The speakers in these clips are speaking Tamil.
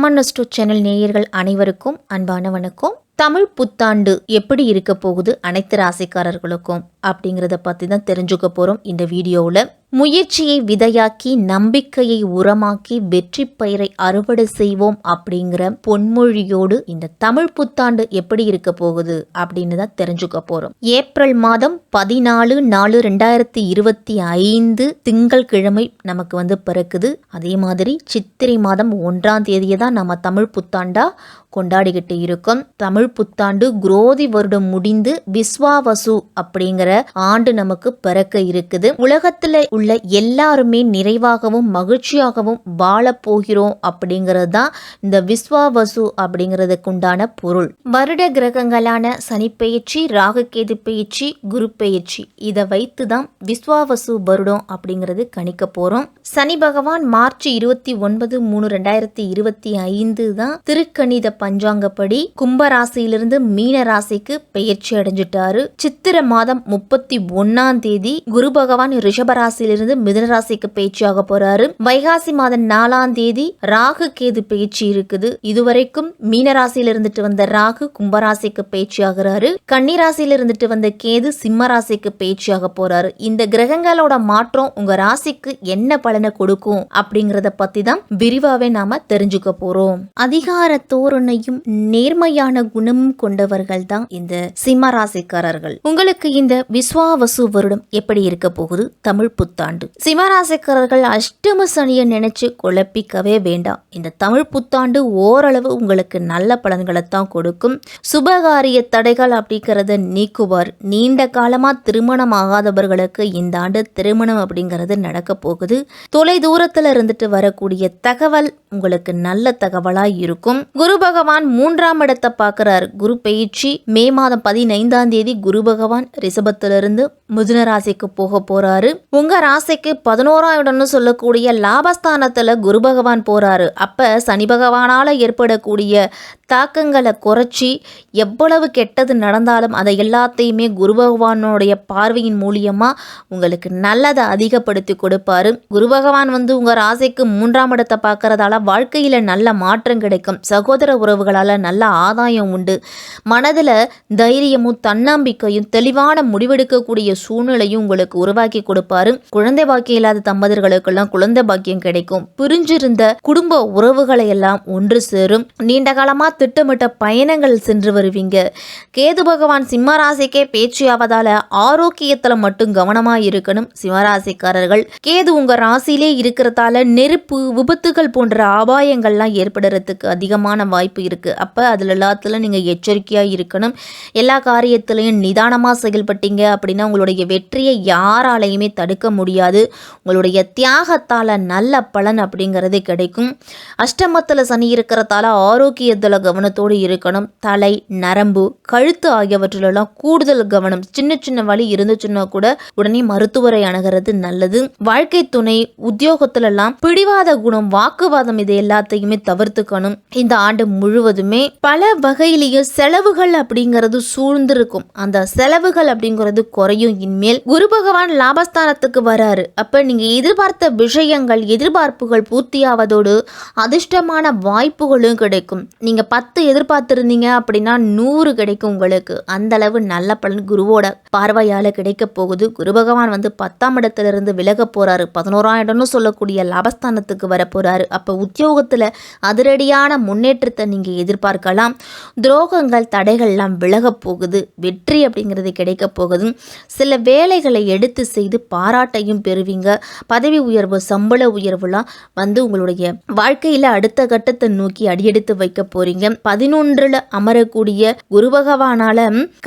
அம்மன்னஸ்டோ சேனல் நேயர்கள் அனைவருக்கும் அன்பான வணக்கம். தமிழ் புத்தாண்டு எப்படி இருக்க போகுது அனைத்து ராசிக்காரர்களுக்கும் அப்படிங்கிறத பற்றி தான் தெரிஞ்சுக்க போகிறோம் இந்த வீடியோவில். முயற்சியை விதையாக்கி நம்பிக்கையை உரமாக்கி வெற்றி பயிரை அறுவடை செய்வோம் அப்படிங்கிற பொன்மொழியோடு இந்த தமிழ் புத்தாண்டு எப்படி இருக்க போகுது அப்படின்னு தான் தெரிஞ்சுக்க போகிறோம். ஏப்ரல் மாதம் 14/4/2025 திங்கட்கிழமை நமக்கு பிறக்குது. அதே மாதிரி சித்திரை மாதம் 1ஆம் தேதியை தான் நம்ம தமிழ் புத்தாண்டா கொண்டாடிக்கிட்டு இருக்கோம். தமிழ் புத்தாண்டு குரோதி வருடம் முடிந்து விஸ்வாவசு அப்படிங்கிற ஆண்டு நமக்கு பிறக்க இருக்குது. உலகத்துல உள்ள எல்லாருமே நிறைவாகவும் மகிழ்ச்சியாகவும் வாழ போகிறோம் அப்படிங்கிறது தான் இந்த விஸ்வாவசு அப்படிங்கிறதுக்கு உண்டான பொருள். வருட கிரகங்களான சனி பெயர்ச்சி, ராகு கேது பெயர்ச்சி, குரு பெயர்ச்சி இதை வைத்து தான் விஸ்வாவசு வருடம் அப்படிங்கிறது கணிக்க போறோம். சனி பகவான் மார்ச் 29/3/2025 தான் திருக்கணித பஞ்சாங்கப்படி கும்பராசியிலிருந்து மீன ராசிக்கு பெயர்ச்சி அடைஞ்சிட்டாரு. சித்திர மாதம் 31ஆம் தேதி குரு பகவான் ரிஷபராசியிலிருந்து மிதுன ராசிக்கு பயிற்சியாக போறாரு. வைகாசி மாதம் 4ஆம் தேதி ராகு கேது பயிற்சி இருக்குது. இதுவரைக்கும் மீன ராசியில இருந்துட்டு வந்த ராகு கும்பராசிக்கு பயிற்சி ஆகிறாரு. கன்னிராசியில இருந்துட்டு வந்த கேது சிம்ம ராசிக்கு பயிற்சியாக போறாரு. இந்த கிரகங்களோட மாற்றம் உங்க ராசிக்கு என்ன பலனை கொடுக்கும் அப்படிங்கறத பத்தி தான் விரிவாவே நாம தெரிஞ்சுக்க போறோம். அதிகார தோரணை நேர்மையான குணமும் கொண்டவர்கள் தான் இந்த சிம்ம ராசிக்காரர்கள். உங்களுக்கு இந்த விஸ்வாவசு வருடம் எப்படி இருக்க போகுது தமிழ் புத்தாண்டு? சிம்ம ராசிக்காரர்கள் அஷ்டம சனியை நினைச்சு குழப்பிக்கவே வேண்டாம். இந்த தமிழ் புத்தாண்டு ஓரளவு உங்களுக்கு நல்ல பலன்களை தான் கொடுக்கும். சுபகாரிய தடைகள் அப்படிங்கறத நீக்குவார். நீண்ட காலமா திருமணம் ஆகாதவர்களுக்கு இந்த ஆண்டு திருமணம் அப்படிங்கிறது நடக்க போகுது. தொலை தூரத்துல இருந்துட்டு வரக்கூடிய தகவல் உங்களுக்கு நல்ல தகவலா இருக்கும். குரு பகவான் 3ஆம் இடத்தை பார்க்கிறார். குரு பெயர்ச்சி மே மாதம் 15ஆம் தேதி குரு பகவான் ரிஷபத்திலிருந்து மிதுன ராசிக்கு போக போறாரு. உங்க ராசிக்கு 11ஆம் இடம்னு சொல்லக்கூடிய லாபஸ்தானத்துல குரு பகவான் போறாரு. அப்ப சனி பகவானால ஏற்படக்கூடிய தாக்கங்களை குறைச்சி எவ்வளவு கெட்டது நடந்தாலும் அதை எல்லாத்தையுமே குரு பகவானுடைய பார்வையின் மூலியமா உங்களுக்கு நல்லதை அதிகப்படுத்தி கொடுப்பாரு. குரு பகவான் உங்க ராசிக்கு 3ஆம் இடத்தை பார்க்கறதால வாழ்க்கையில நல்ல மாற்றம் கிடைக்கும். சகோதர உறவுகளால நல்ல ஆதாயம் உண்டு. மனதில் தைரியமும் தன்னம்பிக்கையும் தெளிவான முடிவெடுக்கக்கூடிய சூழ்நிலையும் உங்களுக்கு உருவாக்கி கொடுப்பாரு. குழந்தை பாக்கியம் இல்லாத தம்பதிகளுக்கெல்லாம் குழந்தை பாக்கியம் கிடைக்கும். பிரிஞ்சிருந்த குடும்ப உறவுகளை எல்லாம் ஒன்று சேரும். நீண்ட காலமா திட்டமிட்ட பயணங்கள் சென்று வருவீங்க. கேது பகவான் சிம்மராசிக்கே பேச்சியாவதால ஆரோக்கியத்துல மட்டும் கவனமா இருக்கணும் சிம்மராசிக்காரர்கள். கேது உங்க ராசியிலே இருக்கிறதால நெருப்பு, விபத்துகள் போன்ற அபாயங்கள்லாம் ஏற்படுறதுக்கு அதிகமான வாய்ப்பு இருக்கு. அப்ப அதுல எல்லாத்துல நீங்க எச்சரிக்கையா இருக்கணும். எல்லா காரியத்திலையும் நிதானமா செயல்பட்டீங்க அப்படின்னா உங்களுடைய வெற்றியை யாராலையுமே தடுக்க முடியாது. உங்களுடைய தியாகத்தால நல்ல பலன் அப்படிங்கிறது கிடைக்கும். அஷ்டமத்துல சனி இருக்கிறதால ஆரோக்கியத்துல கவனத்தோடு இருக்கணும். தலை, நரம்பு, கழுத்து ஆகியவற்றிலெல்லாம் கூடுதல் கவனம். சின்ன சின்ன வலி இருந்துச்சுன்னா கூட உடனே மருத்துவரை அணுகிறது நல்லது. வாழ்க்கை துணை, உத்தியோகத்துல எல்லாம் பிடிவாத குணம், வாக்குவாதம் இது எல்லாத்தையுமே தவிர்த்துக்கணும். இந்த ஆண்டு முழுவதுமே பல வகையிலேயே செலவுகள் அப்படிங்கிறது சூழ்ந்திருக்கும். அந்த செலவுகள் அப்படிங்கிறது குறையும். இனிமேல் குரு பகவான் லாபஸ்தானத்துக்கு வராரு. அப்ப நீங்க எதிர்பார்த்த விஷயங்கள், எதிர்பார்ப்புகள் பூர்த்தியாவதோடு அதிர்ஷ்டமான வாய்ப்புகளும் கிடைக்கும். நீங்க 10 எதிர்பார்த்திருந்தீங்க அப்படின்னா 100 கிடைக்கும் உங்களுக்கு. அந்த அளவு நல்ல பலன் குருவோட பார்வையால கிடைக்க போகுது. குரு பகவான் 10ஆம் இடத்துல இருந்து விலக போறாரு. 11ஆம் இடம்னு சொல்லக்கூடிய லாபஸ்தானத்துக்கு வர போறாரு. அப்ப உத்தியோகத்துல அதிரடியான முன்னேற்றத்தை நீங்க எதிர்பார்க்கலாம். துரோகங்கள், தடைகள் எல்லாம் விலக போகுது. வெற்றி அப்படிங்கிறது கிடைக்க போகுது. சில வேலைகளை எடுத்து செய்து பாராட்டையும் பெறுவீங்க. பதவி உயர்வு, சம்பள உயர்வுலாம் உங்களுடைய வாழ்க்கையில அடுத்த கட்டத்தை நோக்கி அடியெடுத்து வைக்க போறீங்க. 11ல் அமரக்கூடிய குரு பகவானால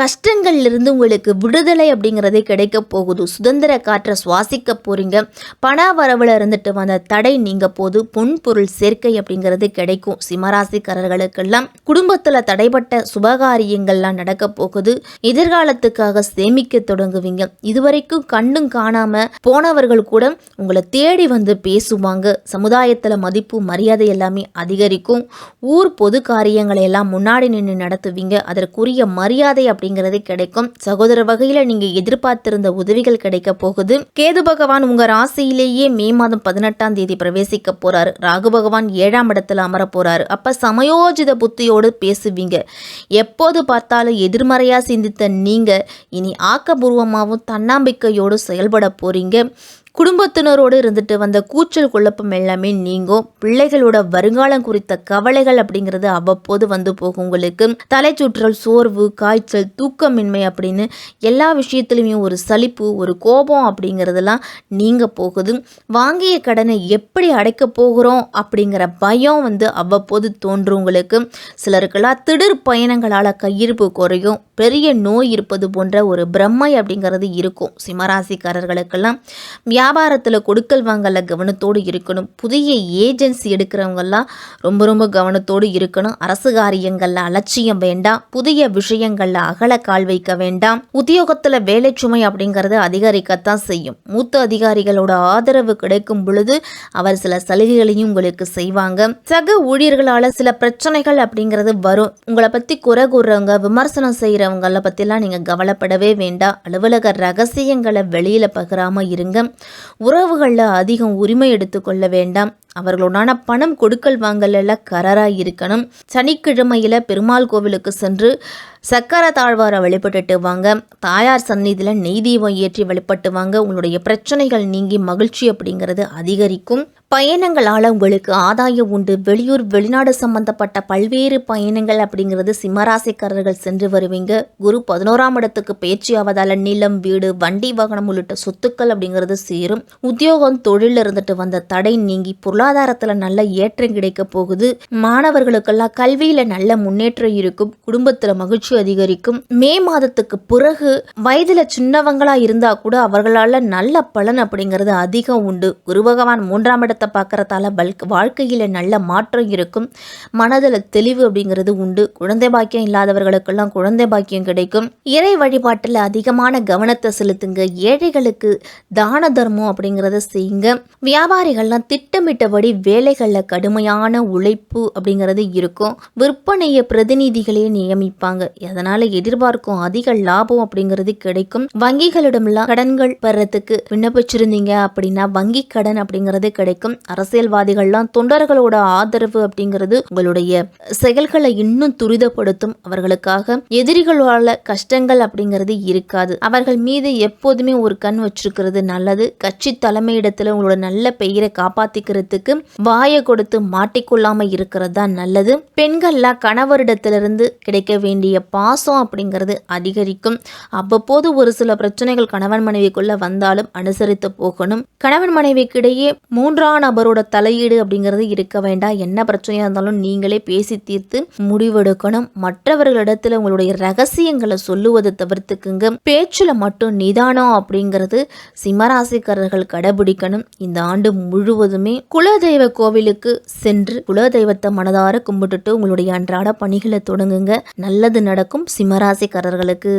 கஷ்டங்கள்ல இருந்து உங்களுக்கு விடுதலை அப்படிங்கிறதே கிடைக்க போகுது. சுதந்திர காற்றை சுவாசிக்க போறீங்க. பண வரவுல இருந்துட்டு வந்த தடை நீங்க போது பொன் பொருள் சேர்க்கை அப்படிங்கிறது கிடைக்கும். சிம்மராசிக்காரர்கள் சிம்மராசிக்காரர்களுக்கெல்லாம் குடும்பத்துல தடைப்பட்ட சுபகாரியங்கள்லாம் நடக்க போகுது. எதிர்காலத்துக்காக சேமிக்க தொடங்குவீங்க. இதுவரைக்கும் கண்ணும் காணாம போனவர்கள் கூட உங்களை தேடி வந்து பேசுவாங்க. சமுதாயத்துல மதிப்பு மரியாதை எல்லாமே அதிகரிக்கும். ஊர் பொது காரியங்களை எல்லாம் முன்னாடி நின்று நடத்துவீங்க. அதற்குரிய மரியாதை அப்படிங்கிறது கிடைக்கும். சகோதர வகையில நீங்க எதிர்பார்த்திருந்த உதவிகள் கிடைக்க போகுது. கேது பகவான் உங்க ராசியிலேயே மே மாதம் 18ஆம் தேதி பிரவேசிக்க போறாரு. ராகு பகவான் 7ஆம் இடத்துல அமர போறாரு. அப்ப சமயோஜித புத்தியோடு பேசுவீங்க. எப்போது பார்த்தாலும் எதிர்மறையா சிந்தித்த நீங்க இனி ஆக்கபூர்வமாகவும் தன்னம்பிக்கையோடு செயல்பட போறீங்க. குடும்பத்தினரோடு இருந்துட்டு வந்த கூச்சல் குழப்பம் எல்லாமே நீங்கும். பிள்ளைகளோட வருங்காலம் குறித்த கவலைகள் அப்படிங்கிறது அவ்வப்போது வந்து போகும். உங்களுக்கு தலைச்சுற்றல், சோர்வு, காய்ச்சல், தூக்கமின்மை அப்படின்னு எல்லா விஷயத்துலையுமே ஒரு சலிப்பு, ஒரு கோபம் அப்படிங்கிறதெல்லாம் நீங்க போகுது. வாங்கிய கடனை எப்படி அடைக்க போகிறோம் அப்படிங்கிற பயம் வந்து அவ்வப்போது தோன்றும் உங்களுக்கு. சிலருக்கெல்லாம் திடீர் பயணங்களால் கையிருப்பு குறையும். பெரிய நோய் இருப்பது போன்ற ஒரு பிரம்மை அப்படிங்கிறது இருக்கும். சிம்மராசிக்காரர்களுக்கெல்லாம் வியாபாரத்தில் கொடுக்கல் வாங்கல கவனத்தோடு இருக்கணும். புதிய ஏஜென்சி எடுக்கிறவங்கெல்லாம் ரொம்ப கவனத்தோடு இருக்கணும். அரசு காரியங்களில் அலட்சியம் வேண்டாம். புதிய விஷயங்களில் அகல கால் வைக்க வேண்டாம். உத்தியோகத்தில் வேலை சுமை அப்படிங்கிறது அதிகரிக்கத்தான் செய்யும். மூத்த அதிகாரிகளோட ஆதரவு கிடைக்கும் பொழுது அவர் சில சலுகைகளையும் உங்களுக்கு செய்வாங்க. சக ஊழியர்களால் சில பிரச்சனைகள் அப்படிங்கிறது வரும். உங்களை பற்றி குறை கூறுறவங்க, விமர்சனம் செய்கிறவங்கள பற்றிலாம் நீங்கள் கவலைப்படவே வேண்டாம். அலுவலக ரகசியங்களை வெளியில் பகிராமல் இருங்க. உறவுகளில் அதிகம் உரிமை எடுத்துக்கொள்ள வேண்டாம். அவர்களுடான பணம் கொடுக்கல் வாங்கல கராராக இருக்கணும். சனிக்கிழமையில் பெருமாள் கோவிலுக்கு சென்று சக்கர தாழ்வாரை வழிபட்டுட்டு வாங்க. தாயார் சந்நிதியில் நெய் தீபம் ஏற்றி வழிபட்டு வாங்க. உங்களுடைய பிரச்சனைகள் நீங்கி மகிழ்ச்சி அப்படிங்கிறது அதிகரிக்கும். பயணங்களால் உங்களுக்கு ஆதாயம் உண்டு. வெளியூர் வெளிநாடு சம்பந்தப்பட்ட பல்வேறு பயணங்கள் அப்படிங்கிறது சிம்மராசிக்காரர்கள் சென்று வருவீங்க. குரு 11ஆம் இடத்துக்கு பயிற்சி ஆவதால் நிலம், வீடு, வண்டி வாகனம் உள்ளிட்ட சொத்துக்கள் அப்படிங்கிறது சேரும். உத்தியோகம், தொழில் இருந்துட்டு வந்த தடை நீங்கி பொருளாதாரத்தில் நல்ல ஏற்றம் கிடைக்க போகுது. மாணவர்களுக்கெல்லாம் கல்வியில் நல்ல முன்னேற்றம் இருக்கும். குடும்பத்தில் மகிழ்ச்சி அதிகரிக்கும். மே மாதத்துக்கு பிறகு வயதுல சின்னவங்களா இருந்தா கூட அவர்களால நல்ல பலன் அப்படிங்கிறது அதிகம் உண்டு. குரு பகவான் 3ஆம் இடத்தை பார்க்கறதால வாழ்க்கையில நல்ல மாற்றம் இருக்கும். மனதில் தெளிவு அப்படிங்கிறது உண்டு. குழந்தை பாக்கியம் இல்லாதவர்களுக்கெல்லாம் குழந்தை பாக்கியம் கிடைக்கும். இறை வழிபாட்டில் அதிகமான கவனத்தை செலுத்துங்க. ஏழைகளுக்கு தான தர்மம் அப்படிங்கிறத செய்யுங்க. வியாபாரிகள்லாம் திட்டமிட்டபடி வேலைகளில் கடுமையான உழைப்பு அப்படிங்கிறது இருக்கும். விற்பனைய பிரதிநிதிகளே நியமிப்பாங்க. அதனால எதிர்பார்க்கும் அதிக லாபம் அப்படிங்கிறது கிடைக்கும். வங்கிகளிடம்லாம் கடன்கள் பெறத்துக்கு விண்ணப்பிச்சிருந்தீங்க அப்படின்னா வங்கி கடன் அப்படிங்கிறது கிடைக்கும். அரசியல்வாதிகள்லாம் தொண்டர்களோட ஆதரவு அப்படிங்கிறது உங்களுடைய செயல்களை இன்னும் துரிதப்படுத்தும். அவர்களுக்காக எதிரிகளோட கஷ்டங்கள் அப்படிங்கிறது இருக்காது. அவர்கள் மீது எப்போதுமே ஒரு கண் வச்சிருக்கிறது நல்லது. கட்சி தலைமையிடத்துல உங்களோட நல்ல பெயரை காப்பாத்திக்கிறதுக்கு வாயை கொடுத்து மாட்டிக்கொள்ளாம இருக்கிறது தான் நல்லது. பெண்கள்லாம் கணவரிடத்திலிருந்து கிடைக்க வேண்டிய பாசம் அப்படிங்கிறது அதிகரிக்கும். அவ்வப்போது ஒரு சில பிரச்சனைகள் கணவன் மனைவிக்குள்ள வந்தாலும் அனுசரித்து போகணும். கணவன் மனைவிக்கிடையே 3ஆம் நபரோட தலையீடு அப்படிங்கிறது இருக்க வேண்டாம். என்ன பிரச்சனையா இருந்தாலும் நீங்களே பேசி தீர்த்து முடிவெடுக்கணும். மற்றவர்களிடத்துல உங்களுடைய ரகசியங்களை சொல்லுவதை தவிர்த்துக்குங்க. பேச்சுல மட்டும் நிதானம் அப்படிங்கிறது சிம்மராசிக்காரர்கள் கடைபிடிக்கணும். இந்த ஆண்டு முழுவதுமே குலதெய்வ கோவிலுக்கு சென்று குலதெய்வத்தை மனதார கும்பிட்டுட்டு உங்களுடைய அன்றாட பணிகளை தொடங்குங்க. நல்லது நடக்கும் சிம்மராசிக்காரர்களுக்கு.